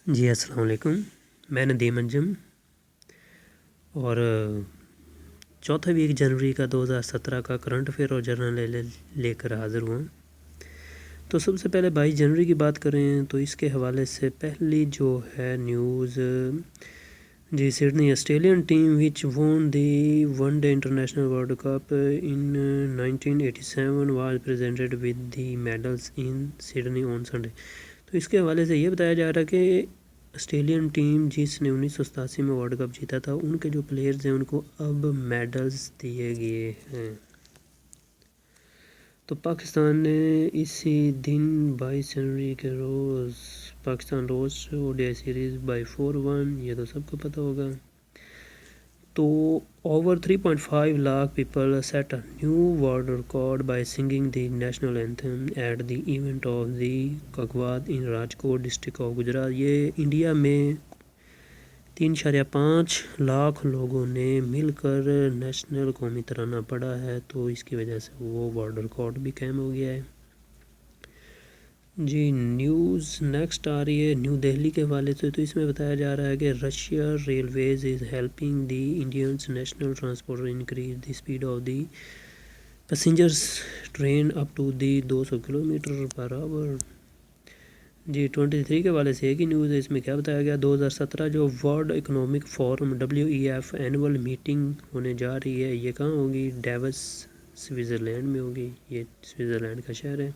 جی السلام علیکم، میں ندیم انجم اور چوتھا ویک جنوری کا 2017 کا کرنٹ افیئر اور جرنل لے کر حاضر ہوا۔ تو سب سے پہلے 22 جنوری کی بات کریں تو اس کے حوالے سے پہلی جو ہے news, G Sydney Australian team which وون the one day international world cup in 1987 was presented with the medals in Sydney on Sunday. تو اس کے حوالے سے یہ بتایا جا رہا ہے کہ آسٹریلین ٹیم جس نے 1987 میں ورلڈ کپ جیتا تھا، ان کے جو پلیئرز ہیں ان کو اب میڈلز دیے گئے ہیں۔ تو پاکستان نے اسی دن 22 جنوری کے روز Pakistan lost ODI series by 4-1، یہ تو سب کو پتہ ہوگا۔ تو over 3.5 lakh people set a new world record by singing the national anthem at the event of the Kakwad in Rajkot district of Gujarat۔ یہ انڈیا میں 3.5 لاکھ لوگوں نے مل کر نیشنل قومی ترانہ پڑھا ہے، تو اس کی وجہ سے وہ ورلڈ ریکارڈ بھی قائم ہو گیا ہے۔ جی نیوز نیکسٹ آ رہی ہے نیو دہلی کے حوالے سے، تو اس میں بتایا جا رہا ہے کہ Russia railways is helping the Indians national transport increase the speed of the passengers train up to the 200 kilometre per hour. جی 23 کے حوالے سے ایک ہی نیوز ہے، اس میں کیا بتایا گیا، 2017 جو world economic forum WEF annual meeting ہونے جا رہی ہے، یہ کہاں ہوگی؟ ڈیوس سوئٹزرلینڈ میں ہوگی، یہ سوئٹزرلینڈ کا شہر ہے۔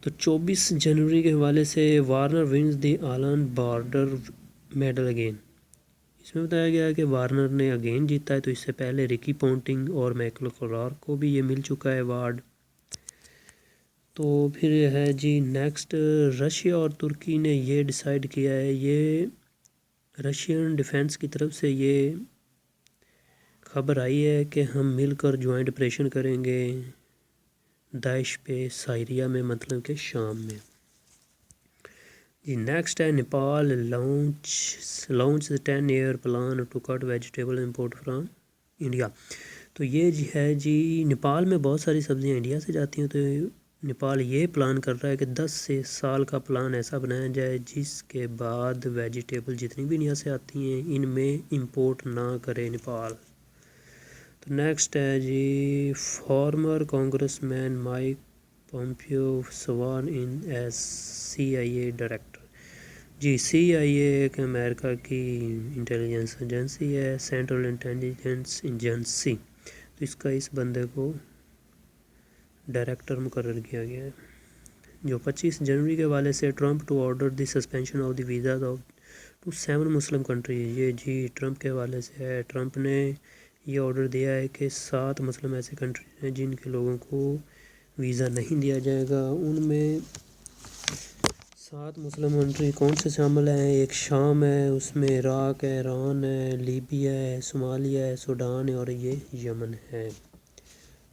تو 24 جنوری کے حوالے سے وارنر ونز دی آلان بارڈر میڈل اگین۔ اس میں بتایا گیا کہ وارنر نے اگین جیتا ہے، تو اس سے پہلے رکی پونٹنگ اور مائیکل کلارک کو بھی یہ مل چکا ہے ایوارڈ۔ تو پھر ہے جی نیکسٹ، رشیا اور ترکی نے یہ ڈیسائیڈ کیا ہے، یہ رشین ڈیفنس کی طرف سے یہ خبر آئی ہے کہ ہم مل کر جوائنٹ آپریشن کریں گے داعش پہ سائریا میں، مطلب کہ شام میں۔ جی نیکسٹ ہے Nepal launch 10 year plan to cut vegetable import from India. تو یہ جی ہے جی نیپال میں بہت ساری سبزیاں انڈیا سے جاتی ہیں، تو نیپال یہ پلان کر رہا ہے کہ 10 سال کا پلان ایسا بنایا جائے جس کے بعد ویجیٹیبل جتنی بھی انڈیا سے آتی ہیں ان میں امپورٹ نہ کرے نیپال۔ تو نیکسٹ ہے جی former congressman Mike Pompeo sworn in as CIA director. جی CIA ایک امریکہ کی انٹیلیجنس ایجنسی ہے، سینٹرل انٹیلیجنس ایجنسی، تو اس کا اس بندے کو ڈائریکٹر مقرر کیا گیا ہے۔ جو 25 جنوری کے حوالے سے Trump to order the suspension of the visas to 7 Muslim countries, یہ جی ٹرمپ کے حوالے سے ہے۔ ٹرمپ نے یہ آرڈر دیا ہے کہ 7 مسلم ایسے کنٹریز ہیں جن کے لوگوں کو ویزا نہیں دیا جائے گا۔ ان میں 7 مسلم کنٹری کون سے شامل ہیں؟ ایک شام ہے، اس میں عراق ہے، ایران ہے، لیبیا ہے، صومالیہ ہے، سوڈان ہے، اور یہ یمن ہے۔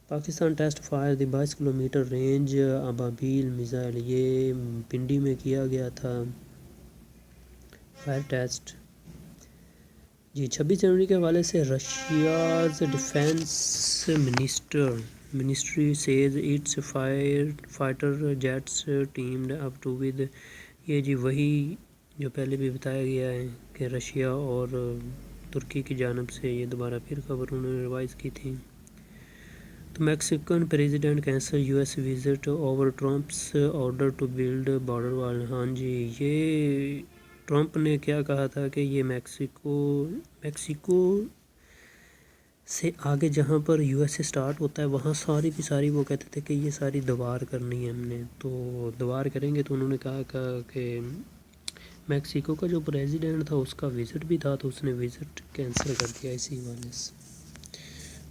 پاکستان ٹیسٹ فائر دی 22 کلومیٹر رینج ابابیل میزائل، یہ پنڈی میں کیا گیا تھا فائر ٹیسٹ۔ جی 26 جنوری کے حوالے سے Russia's defence ministry says its fighter jets teamed up to with, یہ جی وہی جو پہلے بھی بتایا گیا ہے کہ رشیا اور ترکی کی جانب سے یہ دوبارہ پھر خبر انہوں نے ریوائز کی تھی۔ تو Mexican president cancel US visit over Trump's order to build border wall. ہاں جی یہ ٹرمپ نے کیا کہا تھا کہ یہ میکسیکو سے آگے جہاں پر USA سٹارٹ ہوتا ہے وہاں ساری کی ساری وہ کہتے تھے کہ یہ ساری دوار کرنی ہے ہم نے، تو دوار کریں گے۔ تو انہوں نے کہا کہ میکسیکو کا جو پریزیڈنٹ تھا اس کا وزٹ بھی تھا، تو اس نے وزٹ کینسل کر دیا اسی حوالے سے۔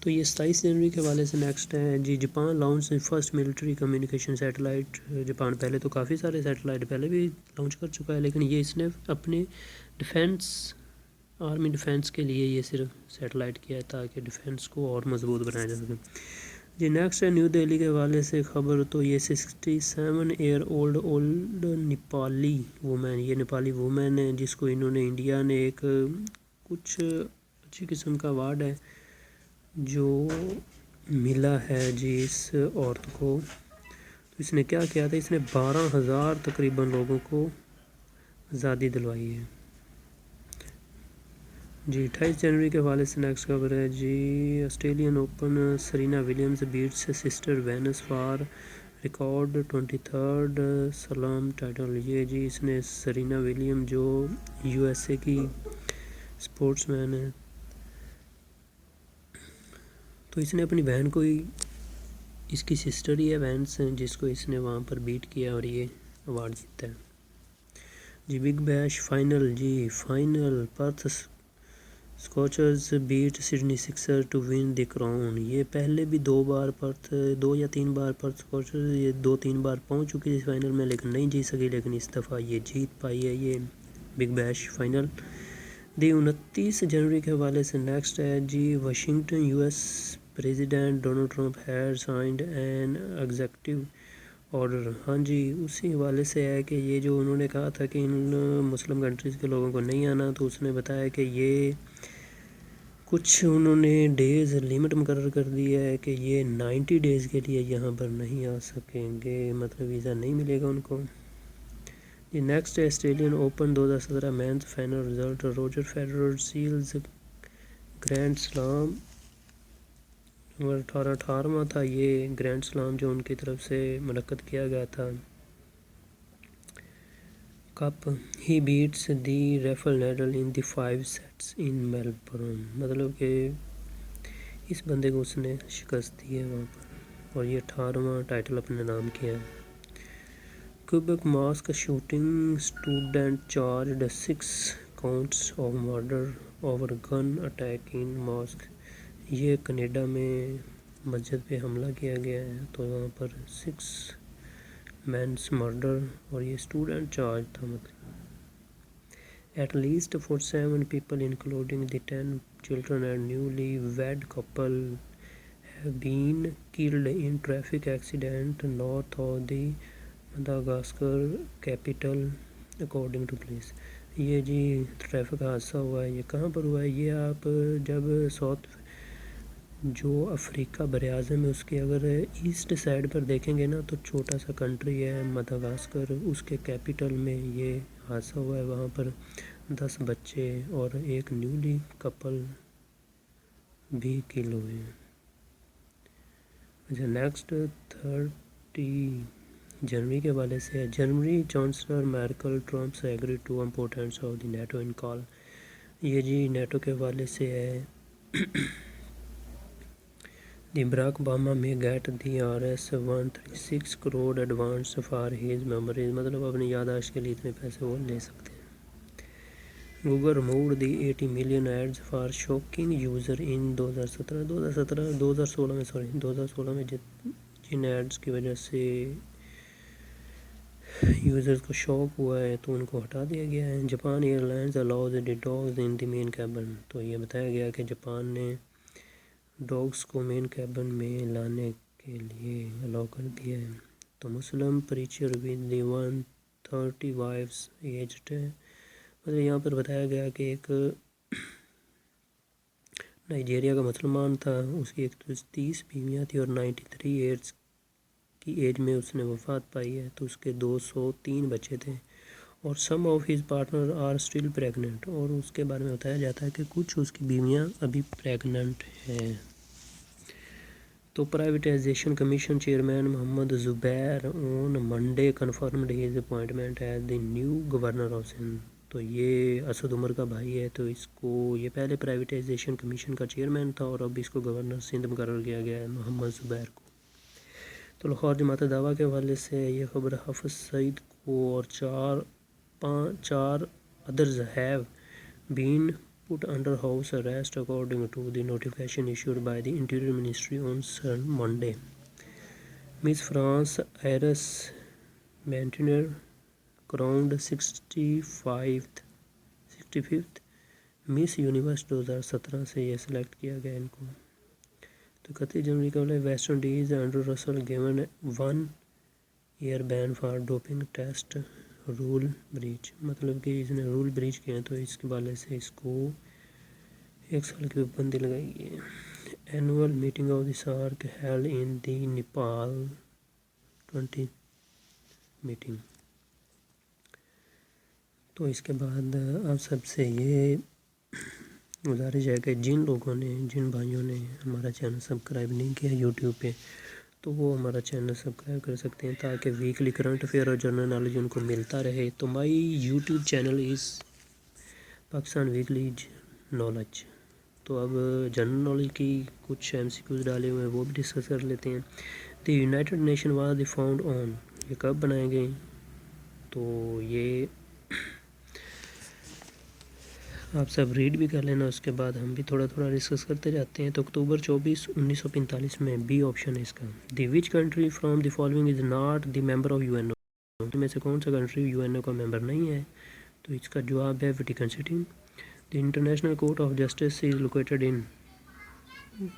تو یہ 27 جنوری کے حوالے سے نیکسٹ ہے جی Japan launch first military communication satellite. Japan پہلے تو کافی سارے سیٹلائٹ پہلے بھی لانچ کر چکا ہے، لیکن یہ اس نے اپنے ڈیفینس آرمی ڈیفینس کے لیے یہ صرف سیٹلائٹ کیا ہے تاکہ ڈیفینس کو اور مضبوط بنایا جا سکے۔ جی نیکسٹ ہے نیو دہلی کے حوالے سے خبر، تو یہ 67 ایئر اولڈ نیپالی وومین، یہ نیپالی وومین ہے جس کو انہوں نے انڈیا نے ایک کچھ اچھی قسم کا ایوارڈ ہے جو ملا ہے جی اس عورت کو۔ تو اس نے کیا کیا تھا، اس نے 12,000 تقریباً لوگوں کو آزادی دلوائی ہے جی۔ 28 جنوری کے حوالے سے نیکسٹ خبر ہے جی، Australian Open Serena Williams beats sister Venus for record 23rd slam title. یہ جی اس نے سرینا ولیم جو یو ایس اے کی سپورٹس مین ہے، تو اس نے اپنی بہن کو ہی، اس کی سسٹر ہی ہے وینس، جس کو اس نے وہاں پر بیٹ کیا اور یہ ایوارڈ جیتا ہے جی۔ بگ بیش فائنل جی، final Perth Scorchers beat Sydney Sixers to win the crown. یہ پہلے بھی دو یا تین بار پرتھ اسکوچرز یہ 2-3 بار پہنچ چکی تھی فائنل میں، لیکن نہیں جیت سکی، لیکن اس دفعہ یہ جیت پائی ہے یہ بگ بیش فائنل۔ دی 29 جنوری کے حوالے سے نیکسٹ ہے جی، Washington U S President Donald Trump had signed an executive order. ہاں جی، اسی حوالے سے ہے کہ یہ جو انہوں نے کہا تھا کہ ان مسلم کنٹریز کے لوگوں کو نہیں آنا، تو اس نے بتایا کہ یہ کچھ انہوں نے ڈیز لمٹ مقرر کر دی ہے کہ یہ 90 ڈیز کے لیے یہاں پر نہیں آ سکیں گے، مطلب ویزا نہیں ملے گا ان کو۔ یہ نیکسٹ ہے Australian Open 2017 men's final result, Roger Federer seals grand slam number 18واں تھا یہ گرینڈ سلام جو ان کی طرف سے منعقد کیا گیا تھا کپ۔ ہی بیٹس دی ریفل نیڈل ان دی 5 سیٹس ان میلبورن، مطلب کہ اس بندے کو اس نے شکست دی ہے وہاں پر، اور یہ 18واں ٹائٹل اپنے نام کیا ہے۔ Quebec mosque shooting, student charged 6 counts of murder over gun attack in mosque. یہ کینیڈا میں مسجد پہ حملہ کیا گیا ہے، تو وہاں پر 6 مینس مرڈر، اور یہ اسٹوڈنٹ چارج تھا مطلب۔ At least 47 people including the 10 children and newly wed couple have been killed in traffic accident north of the Madagascar capital according to police۔ یہ جی ٹریفک حادثہ ہوا ہے، یہ کہاں پر ہوا ہے؟ یہ آپ جب ساؤتھ جو افریقہ براعظم ہے اس کے اگر ایسٹ سائڈ پر دیکھیں گے نا، تو چھوٹا سا کنٹری ہے مداگاسکر، اس کے کیپٹل میں یہ حادثہ ہوا ہے۔ وہاں پر 10 بچے اور ایک نیولی کپل بھی کل ہوئے ہیں۔ اچھا نیکسٹ 30 جنوری کے حوالے سے ہے، Germany Chancellor Merkel Trump's agree to importance of the NATO in call. یہ جی نیٹو کے حوالے سے ہے، دی براک اوباما میں get the RS 136 crore advance for his memories, مطلب اپنی یادداشت کے لیے اتنے پیسے وہ لے سکتے ہیں۔ Google removed the 80 million ads for shocking user in 2016 میں جن ایڈز کی وجہ سے یوزرز کو شوق ہوا ہے تو ان کو ہٹا دیا گیا ہے۔ جاپان ایئر لائنز الاؤز دی ڈاگز ان دی مین کیبن، تو یہ بتایا گیا کہ جاپان نے ڈاگز کو مین کیبن میں لانے کے لیے الاؤ کر دیا ہے۔ تو Muslim preacher with the 130 wives aged, مطلب یہاں پر بتایا گیا کہ ایک نائجیریا کا مسلمان تھا، اس کی 130 بیویاں تھیں اور 93 ایئرس کی ایج میں اس نے وفات پائی ہے، تو اس کے 203 بچے تھے، اور some of his partner are still pregnant, اور اس کے بارے میں بتایا جاتا ہے کہ کچھ اس کی بیویاں ابھی پریگننٹ ہیں۔ تو privatization commission chairman Muhammad Zubair on Monday confirmed his appointment as the new governor of Sindh. تو یہ اسد عمر کا بھائی ہے، تو اس کو یہ پہلے پرائیویٹائزیشن کمیشن کا چیئرمین تھا، اور اب اس کو گورنر سندھ مقرر کیا گیا ہے محمد زبیر کو۔ تو لاہور جماعت دعویٰ کے حوالے سے یہ خبر، حافظ سعید کو اور 4 others have been put under house arrest according to the notification issued by the Interior Ministry on Monday۔ Miss France Iris Martinier crowned 65th Miss Universe 2017 سے یہ سلیکٹ کیا گیا ان کو۔ تو 31 جنوری کا West Indies Andrew Russell given 1 year ban for doping test rule breach, مطلب کہ اس نے رول بریچ کیا ہے تو اس کے حوالے سے اس کو 1 سال کی پابندی لگائی گئی ہے۔ Annual meeting of the SAARC held in the Nepal 20 meeting. تو اس کے بعد آپ سب سے یہ گزارش ہے کہ جن لوگوں نے جن بھائیوں نے ہمارا چینل سبسکرائب نہیں کیا یوٹیوب پہ تو وہ ہمارا چینل سبسکرائب کر سکتے ہیں تاکہ ویکلی کرنٹ افیئر اور جنرل نالج ان کو ملتا رہے. تو مائی YouTube channel is Pakistan weekly knowledge. تو اب جنرل نالج کی کچھ MCQs ڈالے ہوئے ہیں وہ بھی ڈسکس کر لیتے ہیں. The United nation was the found on, یہ کب بنائے گئے؟ تو یہ آپ سب ریڈ بھی کر لینا، اس کے بعد ہم بھی تھوڑا تھوڑا ڈسکس کرتے جاتے ہیں. تو اکتوبر 24 1945 میں بی آپشن ہے اس کا. The which country from the following is not the member of UN میں سے کون سا کنٹری UN کا ممبر نہیں ہے؟ تو اس کا جواب ہے Vatican city. The international court of justice is located ان،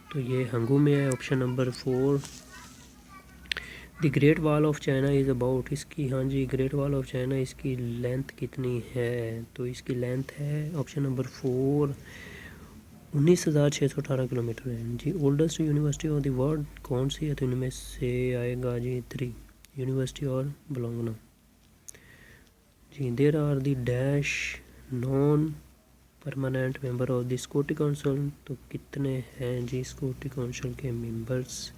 تو یہ ہنگو میں ہے، آپشن نمبر 4. دی گریٹ وال آف چائنا از اباؤٹ، اس کی ہاں جی گریٹ وال آف چائنا اس کی لینتھ کتنی ہے؟ تو اس کی لینتھ ہے آپشن نمبر 4 19,618 کلومیٹر ہے جی. Oldest university of the world کون سی ہے؟ تو ان میں سے آئے گا جی 3 یونیورسٹی اور بلونگنا جی. There are the dash non permanent member of the security council, تو کتنے ہیں جی سیکورٹی کونسل کے ممبرس؟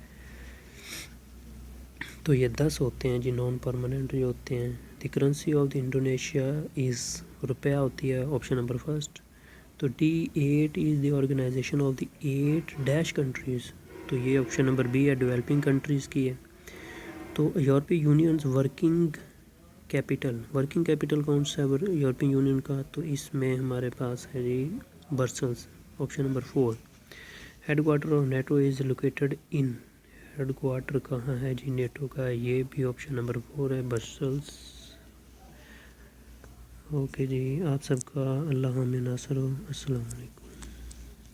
تو یہ 10 ہوتے ہیں جی نان پرماننٹ جو ہوتے ہیں. The currency of the Indonesia is, روپیہ ہوتی ہے آپشن نمبر 1. تو D8 is the organization of the 8 dash countries, تو یہ آپشن نمبر B ہے، ڈیولپنگ کنٹریز کی ہے. تو یورپی یونینز ورکنگ کیپٹل کون سا ہے یورپی یونین کا؟ تو اس میں ہمارے پاس ہے جی Brussels, option number 4. Head quarter of NATO is located in, head quarter کہاں ہے جی نیٹو کا؟ یہ بھی آپشن نمبر 4 ہے، برسلز. اوکے جی، آپ سب کا اللہ حامد ناصر ہو. السلام علیکم.